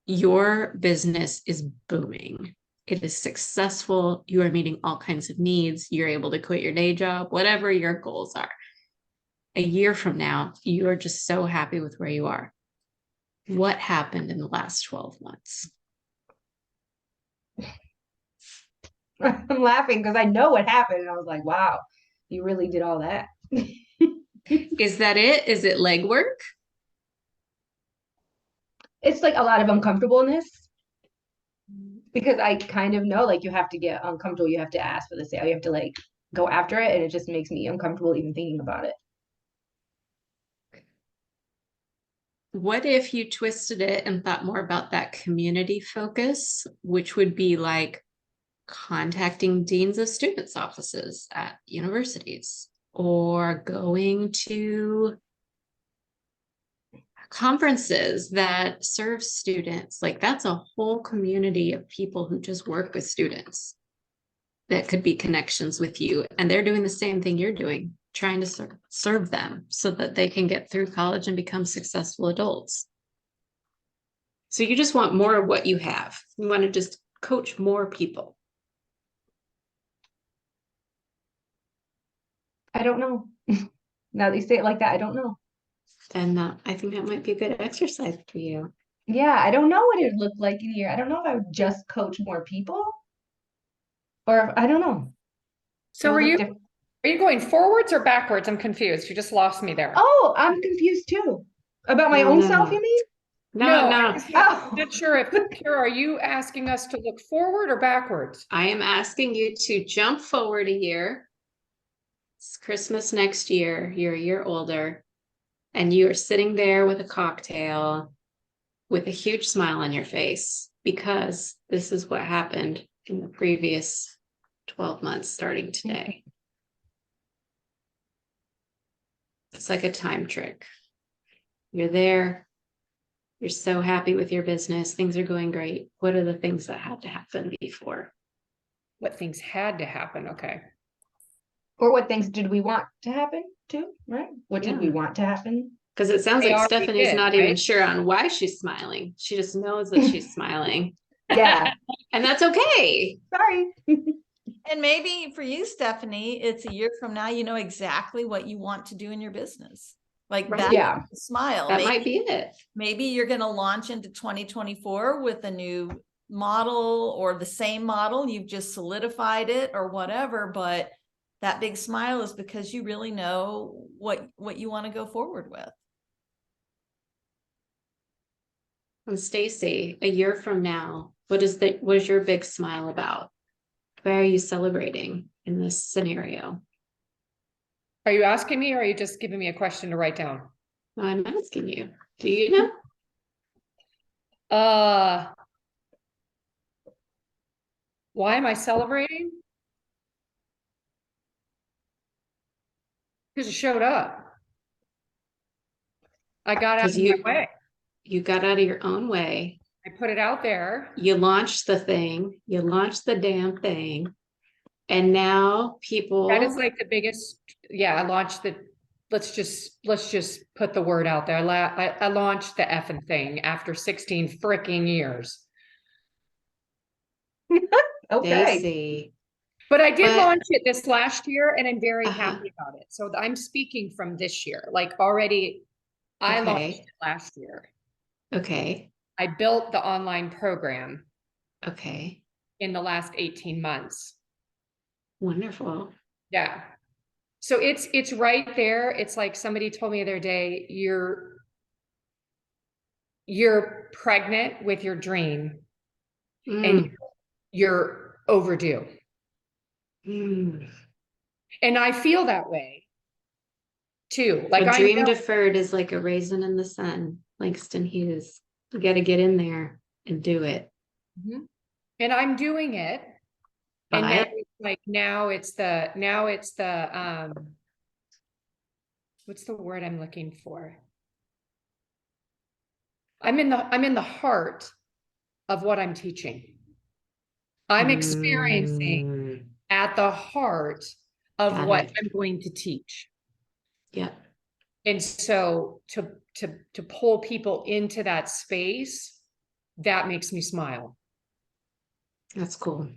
your business is booming. It is successful. You are meeting all kinds of needs. You're able to quit your day job, whatever your goals are. A year from now, you are just so happy with where you are. What happened in the last 12 months? I'm laughing because I know what happened. And I was like, wow, you really did all that. Is that it? Is it legwork? It's like a lot of uncomfortableness, because I kind of know, like, you have to get uncomfortable. You have to ask for the sale. You have to like go after it. And it just makes me uncomfortable even thinking about it. What if you twisted it and thought more about that community focus, which would be like contacting deans of students' offices at universities, or going to conferences that serve students? Like, that's a whole community of people who just work with students that could be connections with you. And they're doing the same thing you're doing, trying to serve them so that they can get through college and become successful adults. So you just want more of what you have. You want to just coach more people. I don't know. Now that you say it like that, I don't know. And I think that might be a good exercise for you. Yeah, I don't know what it would look like in a year. I don't know if I would just coach more people, or if, I don't know. So It would are look you different. are you going forwards or backwards? I'm confused. You just lost me there. Oh, I'm confused too. About my No, own no, self, no. you mean? No. I'm Oh. not sure if, Kara, are you asking us to look forward or backwards? I am asking you to jump forward a year. It's Christmas next year. You're a year older. And you are sitting there with a cocktail with a huge smile on your face, because this is what happened in the previous 12 months starting today. It's like a time trick. You're there. You're so happy with your business. Things are going great. What are the things that had to happen before? What things had to happen? Okay. Or what things did we want to happen too, right? What did we Yeah. want to happen? Because it sounds They like already Stephanie's did, not even right? sure on why she's smiling. She just knows that she's smiling. Yeah. And that's okay. Sorry. And maybe for you, Stephanie, it's a year from now, you know exactly what you want to do in your business. Like Right. that's Yeah. the smile. That might be it. Maybe you're going to launch into 2024 with a new model or the same model. You've just solidified it or whatever, but that big smile is because you really know what you want to go forward with. And Stacy, a year from now, what is your big smile about? Why are you celebrating in this scenario? Are you asking me or are you just giving me a question to write down? No, I'm asking you. Do you know? Why am I celebrating? Because it showed up. I got out of my way. You got out of your own way. I put it out there. You launched the thing. You launched the damn thing. And now people. That is like the biggest, yeah, I launched the, let's just put the word out there. I launched the effing thing after 16 freaking years. Okay. Stacy. But I did But- launch it this last year and I'm very Uh-huh. happy about it. So I'm speaking from this year, like already I Okay. launched it last year. Okay. I built the online program Okay. in the last 18 months. Wonderful. Yeah. So it's right there. It's like somebody told me the other day, you're pregnant with your dream and you're overdue. Mm. And I feel that way too. Like A I dream know, deferred is like a raisin in the sun. Langston Hughes. You got to get in there and do it. and I'm doing it. And now But it's like now it's the what's the word I'm looking for? I'm in the heart of what I'm teaching. I'm experiencing at the heart of Got what it. I'm going to teach. Yeah. And so to pull people into that space, that makes me smile. That's cool.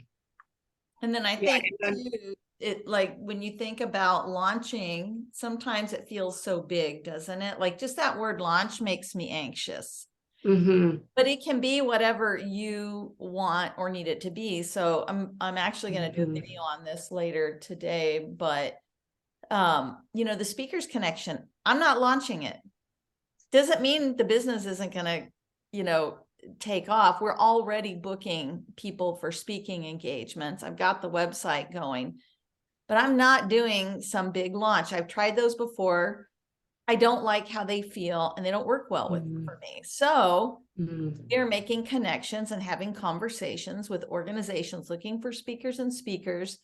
And then I Yeah, think too, it like when you think about launching, sometimes it feels so big, doesn't it? Like just that word launch makes me anxious. Mm-hmm. But it can be whatever you want or need it to be. So I'm actually going to do a video on this later today, but the speakers connection, I'm not launching it. Doesn't mean the business isn't going to, take off. We're already booking people for speaking engagements. I've got the website going, but I'm not doing some big launch. I've tried those before. I don't like how they feel and they don't work well for me. So they're making connections and having conversations with organizations looking for speakers and speakers.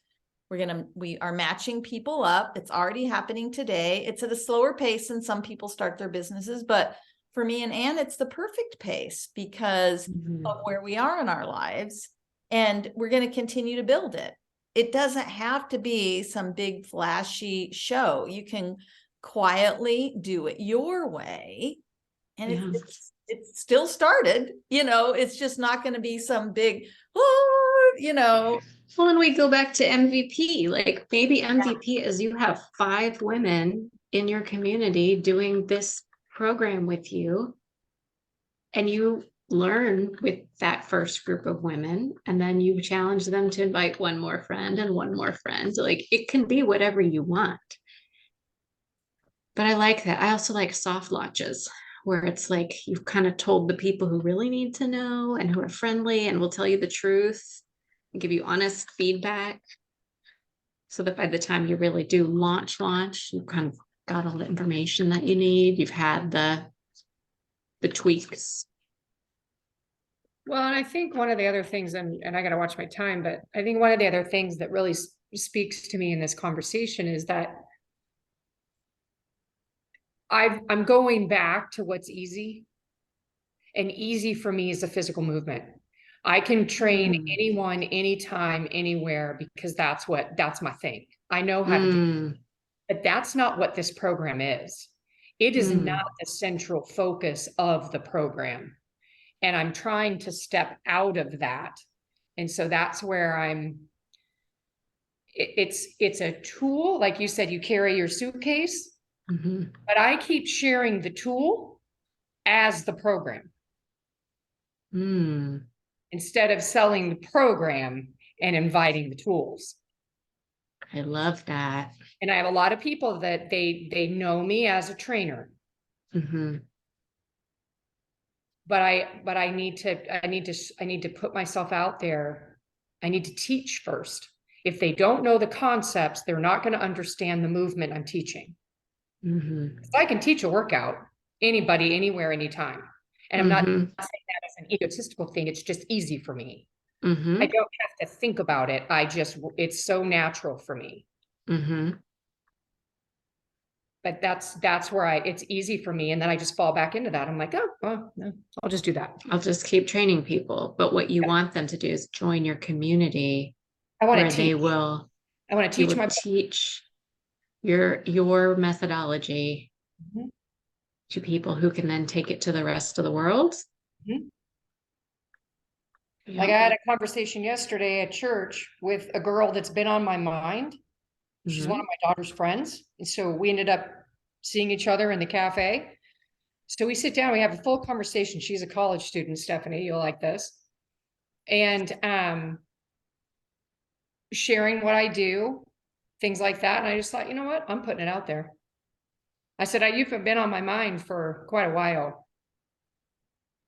We are matching people up. It's already happening today. It's at a slower pace than some people start their businesses, but for me and Anne, it's the perfect pace because of where we are in our lives, and we're going to continue to build it. It doesn't have to be some big flashy show. You can quietly do it your way, and it's still started. It's just not going to be some big, Well, and we go back to MVP. Like maybe MVP is you have 5 women in your community doing this program with you, and you learn with that first group of women, and then you challenge them to invite one more friend and one more friend. Like it can be whatever you want. But I like that. I also like soft launches where it's like you've kind of told the people who really need to know and who are friendly and will tell you the truth and give you honest feedback, so that by the time you really do launch, you've kind of got all the information that you need. You've had the tweaks. Well, and I think one of the other things, and I got to watch my time, but I think one of the other things that really speaks to me in this conversation is that I'm going back to what's easy, and easy for me is a physical movement. I can train anyone, anytime, anywhere, because that's my thing. I know how to do it. But that's not what this program is. It is not the central focus of the program. And I'm trying to step out of that. And so that's where I'm it's a tool. Like you said, you carry your suitcase, Mhm. but I keep sharing the tool as the program Mm, instead of selling the program and inviting the tools. I love that. And I have a lot of people that they know me as a trainer, Hmm. but I need to put myself out there. I need to teach first. If they don't know the concepts, they're not going to understand the movement I'm teaching. Hmm. I can teach a workout, anybody, anywhere, anytime. And I'm not saying Hmm. that as an egotistical thing. It's just easy for me. I Hmm. don't have to think about it. It's so natural for me. Hmm. But that's where it's easy for me. And then I just fall back into that. I'm like, oh, well, no, I'll just do that. I'll just keep training people. But what you want them to do is join your community I want where to teach. they will, I want to you teach will my. teach your methodology Mhm, to people who can then take it to the rest of the world. mhm. Yeah. Like I had a conversation yesterday at church with a girl that's been on my mind. She's one Mhm. of my daughter's friends. And so we ended up seeing each other in the cafe. So we sit down, we have a full conversation. She's a college student, Stephanie, you'll like this. And sharing what I do, things like that. And I just thought, you know what? I'm putting it out there. I said, you've been on my mind for quite a while.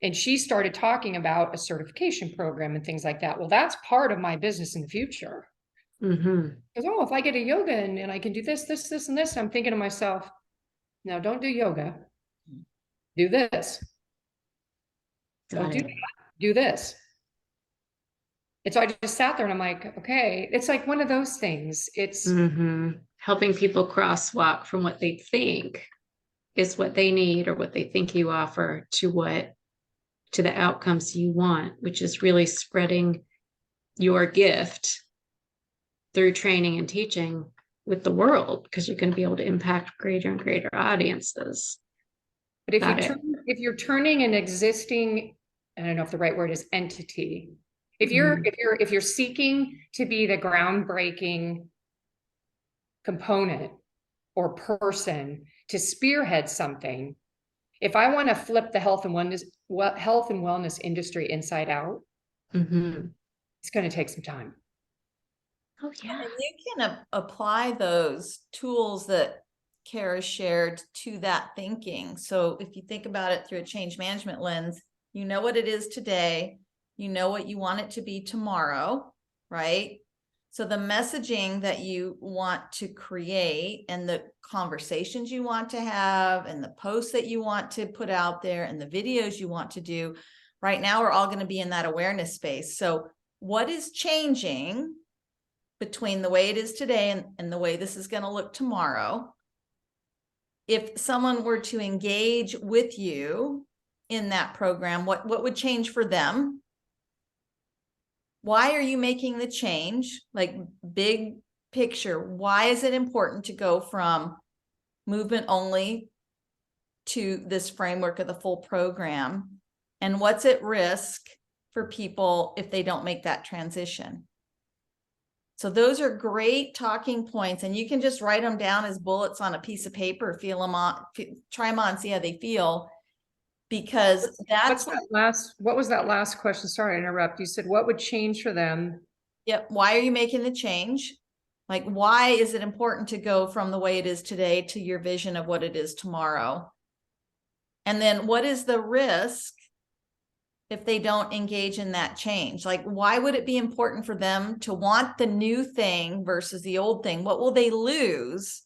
And she started talking about a certification program and things like that. Well, that's part of my business in the future. Mhm. Because, oh, if I get a yoga and I can do this, and this, I'm thinking to myself, no, don't do yoga. Do this. Don't Got do it. that. Do this. And so I just sat there and I'm like, okay, it's like one of those things. It's Helping people crosswalk from what they think is what they need or what they think you offer to the outcomes you want, which is really spreading your gift through training and teaching with the world, because you're going to be able to impact greater and greater audiences. but Got it. if you're turning an existing, I don't know if the right word is entity. If Mm. you're seeking to be the groundbreaking component or person to spearhead something, if I want to flip the health and wellness industry inside out, Mhm. it's going to take some time. Oh yeah. And you can apply those tools that Kara shared to that thinking. So if you think about it through a change management lens, you know what it is today, you know what you want it to be tomorrow, right? So the messaging that you want to create and the conversations you want to have and the posts that you want to put out there and the videos you want to do, right now we're all going to be in that awareness space. So what is changing between the way it is today and the way this is going to look tomorrow? If someone were to engage with you in that program, what would change for them? Why are you making the change? Like big picture, why is it important to go from movement only to this framework of the full program? And what's at risk for people if they don't make that transition? So those are great talking points, and you can just write them down as bullets on a piece of paper, feel them on, try them on, see how they feel, because that's What was that last question? Sorry to interrupt. You said, what would change for them? Yep. Why are you making the change? Like, why is it important to go from the way it is today to your vision of what it is tomorrow? And then what is the risk if they don't engage in that change? Like, why would it be important for them to want the new thing versus the old thing? What will they lose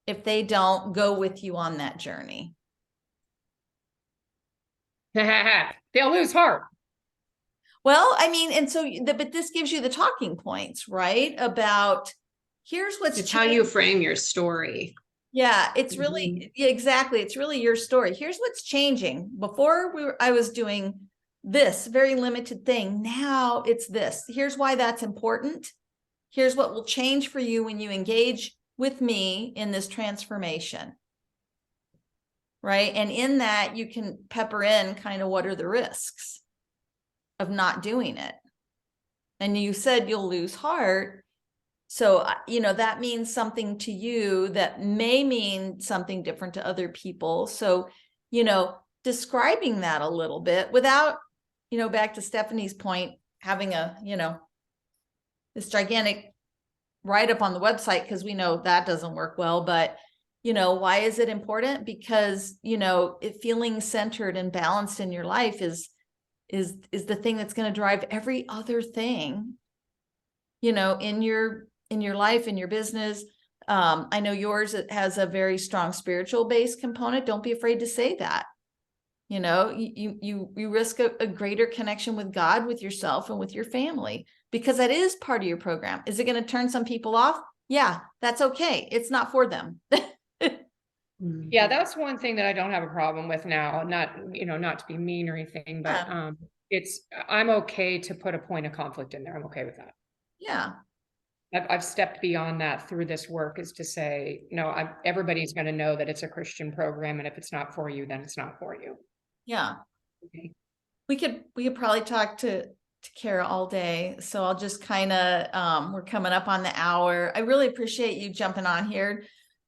if they don't go with you on that journey? They'll lose heart. Well, I mean, and so, but this gives you the talking points, right? About here's what's It's how you frame your story. Yeah, it's really, yeah, exactly. It's really your story. Here's what's changing. Before I was doing this very limited thing. Now it's this. Here's why that's important. Here's what will change for you when you engage with me in this transformation. Right. And in that, you can pepper in kind of what are the risks of not doing it. And you said you'll lose heart. So, you know, that means something to you that may mean something different to other people. So, you know, describing that a little bit without, you know, back to Stephanie's point, having a, you know, this gigantic write-up on the website, because we know that doesn't work well. But, you know, why is it important? Because, you know, feeling centered and balanced in your life is the thing that's going to drive every other thing, you know, in your life, in your business. I know yours, it has a very strong spiritual based component. Don't be afraid to say that. You know, you risk a greater connection with God, with yourself, and with your family, because that is part of your program. Is it going to turn some people off? Yeah, that's okay. It's not for them. Yeah, that's one thing that I don't have a problem with now. Not, you know, not to be mean or anything, but I'm okay to put a point of conflict in there. I'm okay with that. Yeah. I've stepped beyond that through this work, is to say, no, everybody's going to know that it's a Christian program, and if it's not for you, then it's not for you. Yeah. Okay. We could probably talk to Kara all day. So I'll just kind of, we're coming up on the hour. I really appreciate you jumping on here,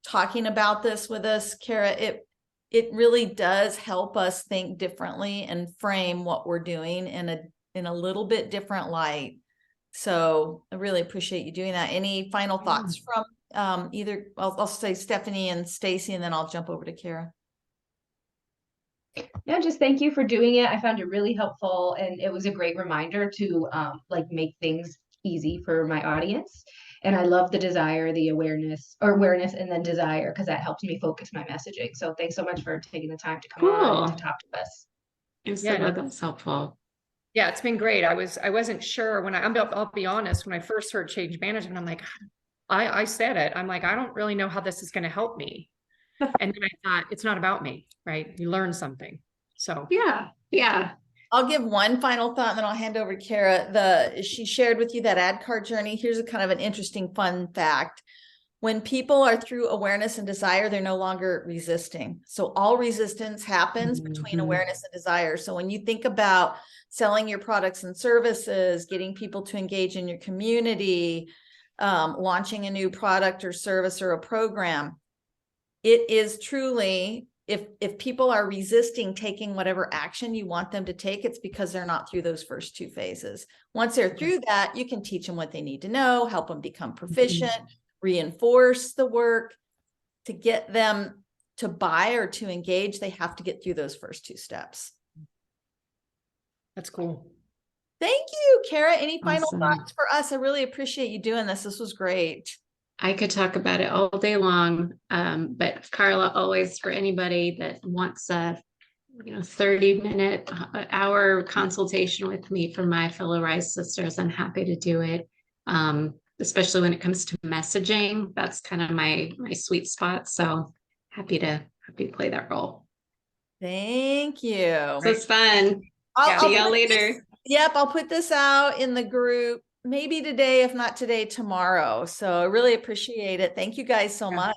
talking about this with us, Kara. It really does help us think differently and frame what we're doing in a little bit different light. So I really appreciate you doing that. Any final thoughts from either, I'll say Stephanie and Stacy, and then I'll jump over to Kara. Yeah, just thank you for doing it. I found it really helpful, and it was a great reminder to like make things easy for my audience. And I love the desire, the awareness, and then desire, because that helps me focus my messaging. So thanks so much for taking the time to come on and to talk to us. I'm so glad that's helpful. Yeah, it's been great. I wasn't sure when I'll be honest, when I first heard change management, I'm like, I said it. I'm like, I don't really know how this is going to help me. And then I thought, it's not about me, right? You learn something. So yeah. I'll give one final thought, and then I'll hand over to Kara. She shared with you that ad card journey. Here's a kind of an interesting fun fact. When people are through awareness and desire, they're no longer resisting. So all resistance happens between awareness and desire. So when you think about selling your products and services, getting people to engage in your community, launching a new product or service or a program, it is truly, if people are resisting taking whatever action you want them to take, it's because they're not through those first two phases. Once they're through that, you can teach them what they need to know, help them become proficient, reinforce the work. To get them to buy or to engage, they have to get through those first two steps. that's cool. Thank you, Kara. Any final Awesome. thoughts for us? I really appreciate you doing this. This was great. I could talk about it all day long, but Carla, always, for anybody that wants a 30-minute hour consultation with me for my fellow Rise sisters, I'm happy to do it. Especially when it comes to messaging, that's kind of my sweet spot. So happy to play that role. Thank you. So it's fun. I'll See y'all later. Yep, I'll put this out in the group, maybe today, if not today, tomorrow. So I really appreciate it. Thank you guys so much.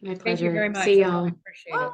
My pleasure. Thank you very much. See I really y'all. appreciate it.